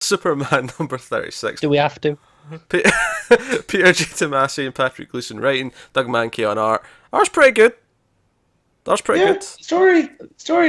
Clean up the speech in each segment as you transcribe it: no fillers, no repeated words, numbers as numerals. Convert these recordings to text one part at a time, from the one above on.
Superman number 36. Do we have to? Pe- Peter J. Tomasi and Patrick Gleason writing, Doug Mankey on art. Art's pretty good. That's pretty good. Story,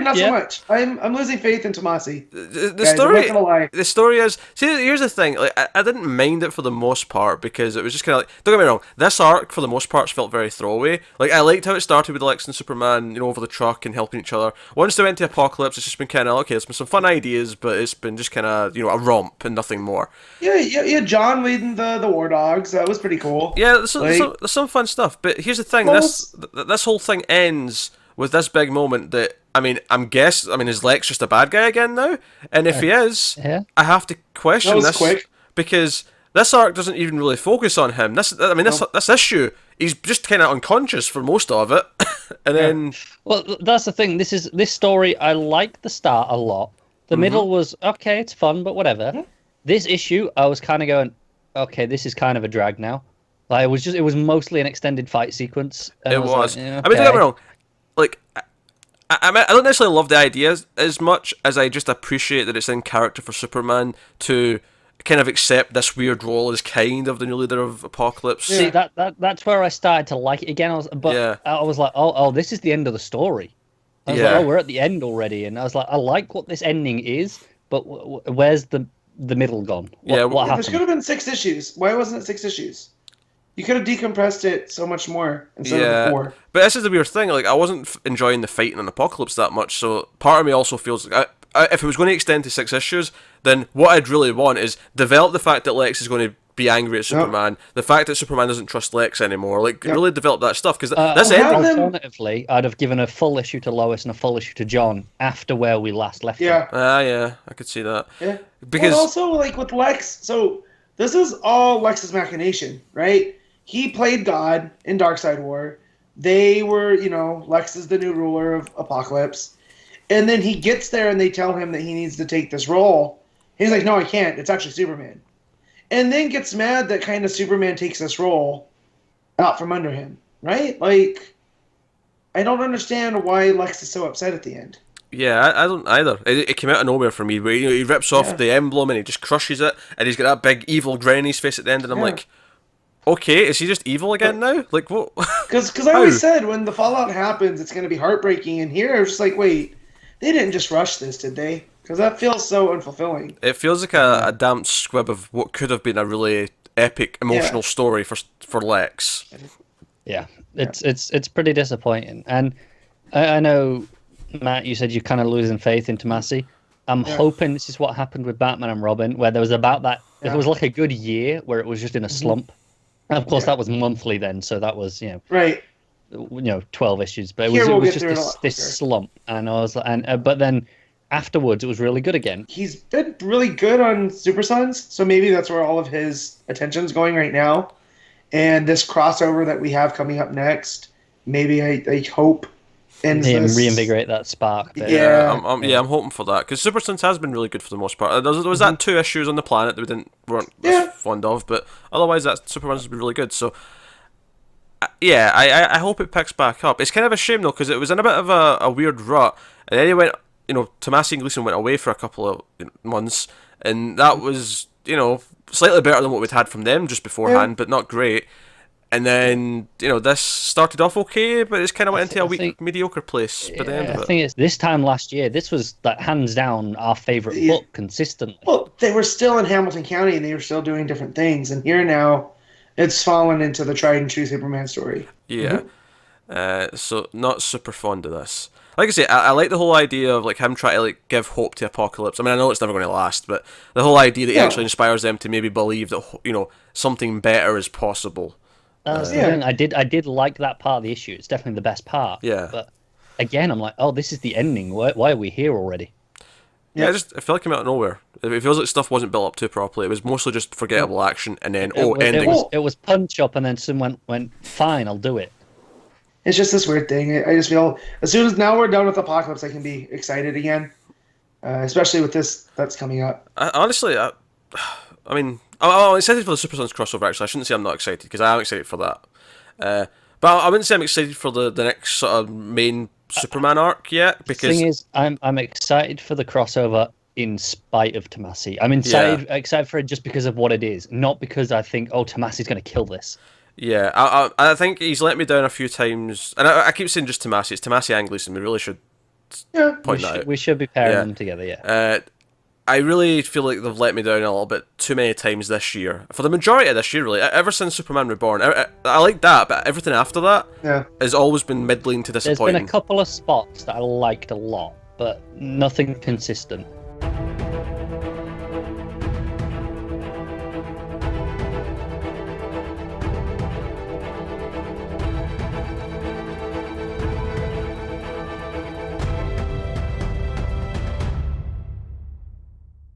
not so much. I'm losing faith in Tomasi. The Guys, story, I'm not gonna lie. the story is. See, here's the thing. Like, I didn't mind it for the most part because it was just kind of like. Don't get me wrong. This arc, for the most part, felt very throwaway. Like, I liked how it started with Lex and Superman, over the truck and helping each other. Once they went to Apocalypse, it's just been kind of okay. There's been some fun ideas, but it's been just kind of a romp and nothing more. Yeah. John leading the War Dogs. That was pretty cool. Yeah, there's some fun stuff. But here's the thing. This whole thing ends with this big moment that, is Lex just a bad guy again now? And if he is, I have to question this quick. because this arc doesn't even really focus on him. This issue, he's just kind of unconscious for most of it, and then. Well, that's the thing. This story, I like the start a lot. The middle was okay, it's fun, but whatever. Mm-hmm. This issue, I was kind of going, okay, this is kind of a drag now. Like it was mostly an extended fight sequence. And it was. Like, I mean, don't get me wrong. Like, I don't necessarily love the idea as much as I just appreciate that it's in character for Superman to kind of accept this weird role as kind of the new leader of Apocalypse. See, that's where I started to like it again. I was like, oh, this is the end of the story. I was like, oh, we're at the end already, and I was like, I like what this ending is, but where's the middle gone? What happened? This could have been 6 issues. Why wasn't it 6 issues? You could have decompressed it so much more instead of 4. But this is the weird thing. Like, I wasn't enjoying the fighting in Apocalypse that much, so part of me also feels like if it was going to extend to 6 issues, then what I'd really want is develop the fact that Lex is going to be angry at Superman, the fact that Superman doesn't trust Lex anymore. Like, really develop that stuff because this ending. Alternatively, I'd have given a full issue to Lois and a full issue to John after where we last left them. Yeah, I could see that. Yeah, because also like with Lex, so this is all Lex's machination, right? He played God in Darkseid War. They were, Lex is the new ruler of Apocalypse. And then he gets there and they tell him that he needs to take this role. He's like, no, I can't. It's actually Superman. And then gets mad that kind of Superman takes this role out from under him, right? Like, I don't understand why Lex is so upset at the end. Yeah, I don't either. It came out of nowhere for me. Where, he rips off the emblem and he just crushes it. And he's got that big evil grin on his face at the end. And I'm like... Okay, is he just evil again now? Like, what? Because I always said when the fallout happens, it's going to be heartbreaking. And here, I was just like, wait, they didn't just rush this, did they? Because that feels so unfulfilling. It feels like a damp squib of what could have been a really epic, emotional story for Lex. Yeah, it's pretty disappointing. And I know, Matt, you said you're kind of losing faith in Tomasi. I'm hoping this is what happened with Batman and Robin, where there was about that. It was like a good year where it was just in a slump. And of course, that was monthly then, so that was 12 issues, but it was just this slump, and I was, but then afterwards it was really good again. He's been really good on Super Sons, so maybe that's where all of his attention's going right now, and this crossover that we have coming up next, maybe I hope ends this. Reinvigorate that spark. There. I'm hoping for that because Super Sons has been really good for the most part. There was that 2 issues on the planet that we weren't fond of, but otherwise that Superman's been really good. So I hope it picks back up. It's kind of a shame though because it was in a bit of a weird rut, and then he went, Tomasi and Gleason went away for a couple of months, and that was slightly better than what we'd had from them just beforehand, but not great. And then, this started off okay, but it's kind of went into a weak, mediocre place by the end of it. I think it's this time last year, this was, like, hands down, our favourite book consistently. Well, they were still in Hamilton County, and they were still doing different things. And here now, it's fallen into the tried and true Superman story. Yeah. So, not super fond of this. Like I say, I like the whole idea of, like, him trying to, like, give hope to Apocalypse. I mean, I know it's never going to last, but the whole idea that he actually inspires them to maybe believe that, something better is possible. That's the thing. I did like that part of the issue. It's definitely the best part. Yeah. But again, I'm like, oh, this is the ending. Why are we here already? Yeah, I feel like it came out of nowhere. It feels like stuff wasn't built up too properly. It was mostly just forgettable action, and then ending. It was punch up, and then someone went, fine, I'll do it. It's just this weird thing. I just feel as soon as now we're done with Apocalypse, I can be excited again, especially with this that's coming up. Honestly, I mean. I'm excited for the Super Sons crossover, actually. I shouldn't say I'm not excited, because I am excited for that. But I wouldn't say I'm excited for the next sort of main Superman arc yet, because... The thing is, I'm excited for the crossover in spite of Tomasi. I'm excited for it just because of what it is, not because I think, oh, Tomasi's going to kill this. Yeah, I think he's let me down a few times, and I keep saying just Tomasi. It's Tomasi and Gleason. We really should point that out. We should be pairing them together, yeah. I really feel like they've let me down a little bit too many times this year. For the majority of this year, really. Ever since Superman Reborn. I like that, but everything after that has always been middling to disappointing. There's been a couple of spots that I liked a lot, but nothing consistent.